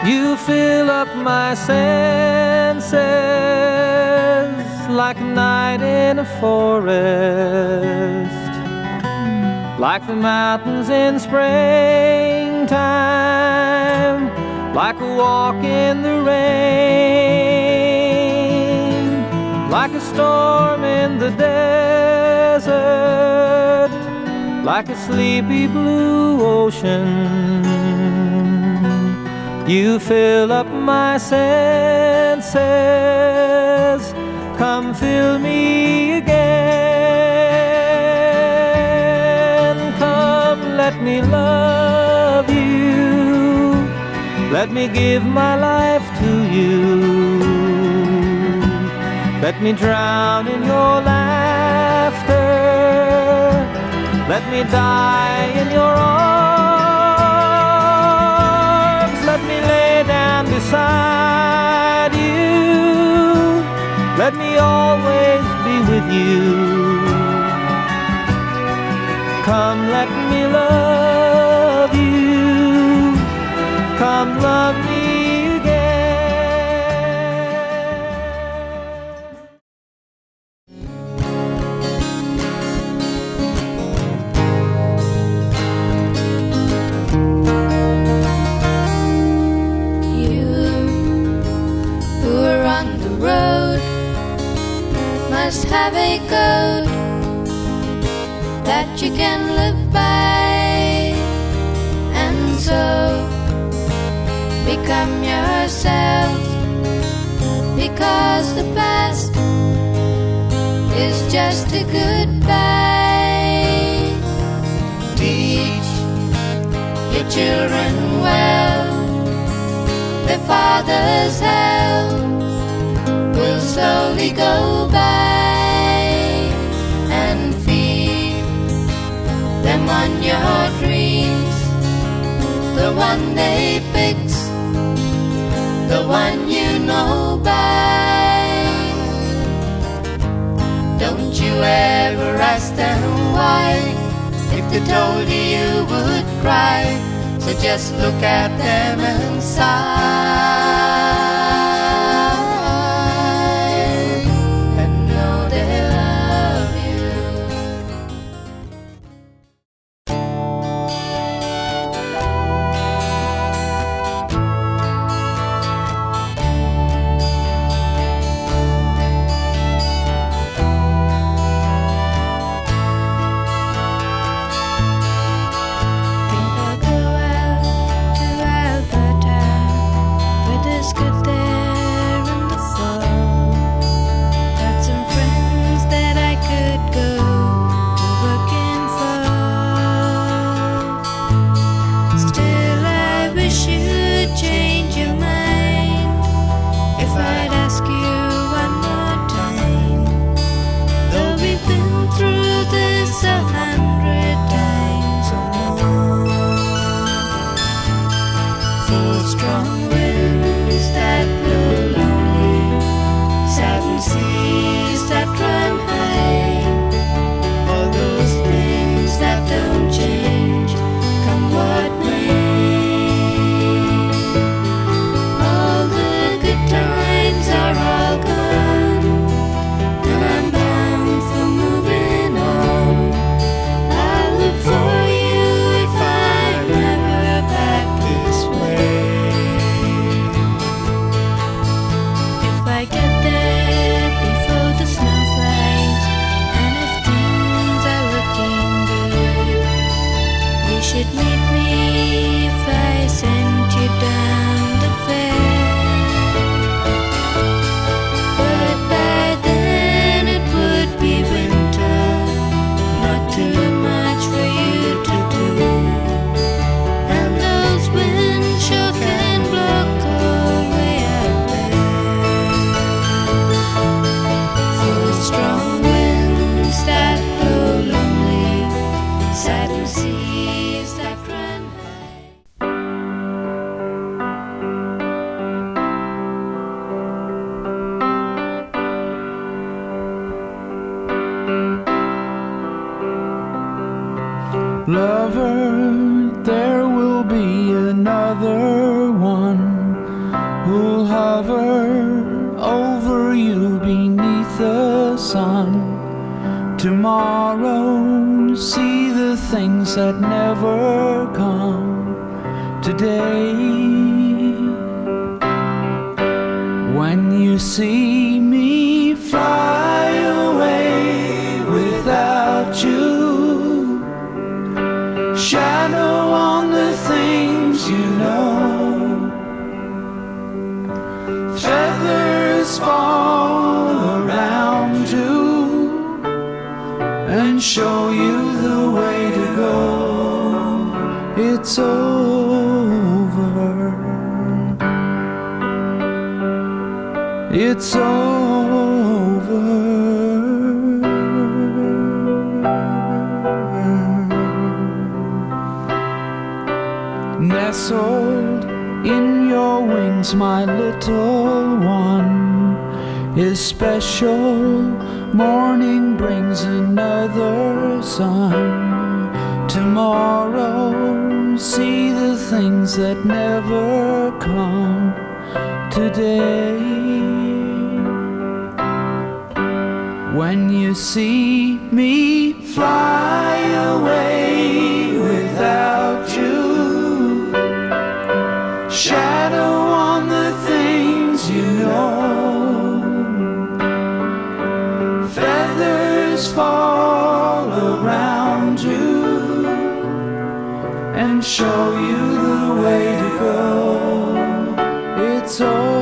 You fill up my senses like a night in a forest, like the mountains in springtime, like a walk in the rain, like a storm in the desert, like a sleepy blue ocean. You fill up my senses, come fill me again. Come, let me love you, let me give my life to you. Let me drown in your laughter, let me die in your arms. Let me lay down beside you, let me always be with you. Come, let me love you, come love me have a code that you can live by, and so become yourself, because the past is just a goodbye. Teach your children well, their father's hell will slowly go by, them on your dreams, the one they fix, the one you know by. Don't you ever ask them why, if they told you you would cry. So just look at them and sigh. Lover, there will be another one. tomorrow. See the things that never come today. When you see me fly away without you, shadow on the things you know, feathers fall around you and show you the way to go. It's over. It's over. Nestled in your wings, my little one is special. Morning brings another sun. Tomorrow, see the things that never come today. When you see me fly away without you, shadow on the things you know, feathers fall around you and show you the way to go. It's over.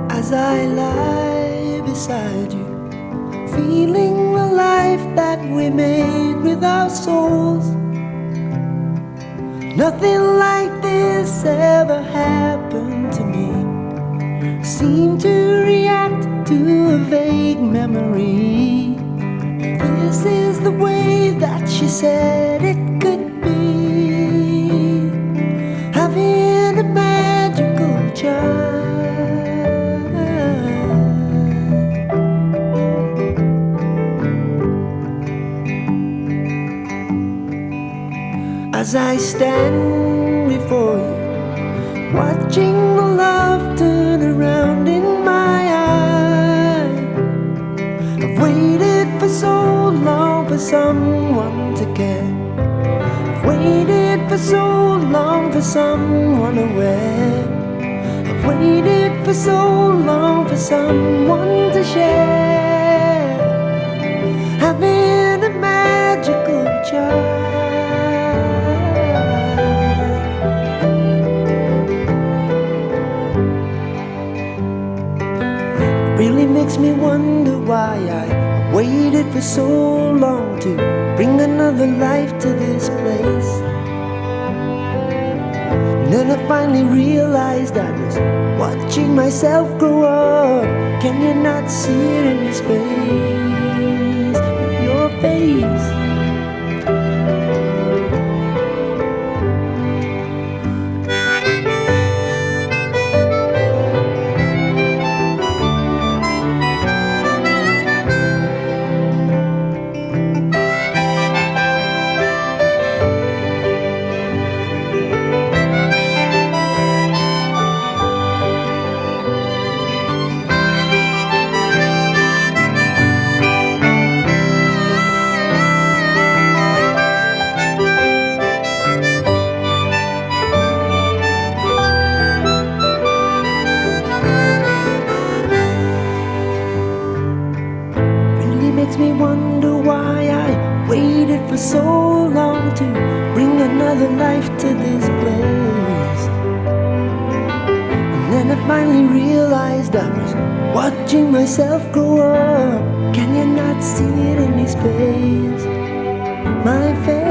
As I lie beside you, feeling the life that we made with our souls. Nothing like this ever happened to me. Seem to react to a vague memory. This is the way that she said it could be, having a magical child. As I stand before you, watching the love turn around in my eye, I've waited for so long for someone to care. I've waited for so long for someone aware. I've waited for so long for someone to share, having a magical child. Really makes me wonder why I waited for so long to bring another life to this place. And then I finally realized I was watching myself grow up. Can you not see it in his face? Your face. Makes me wonder why I waited for so long to bring another life to this place. And then I finally realized I was watching myself grow up. Can you not see it in his face? My face.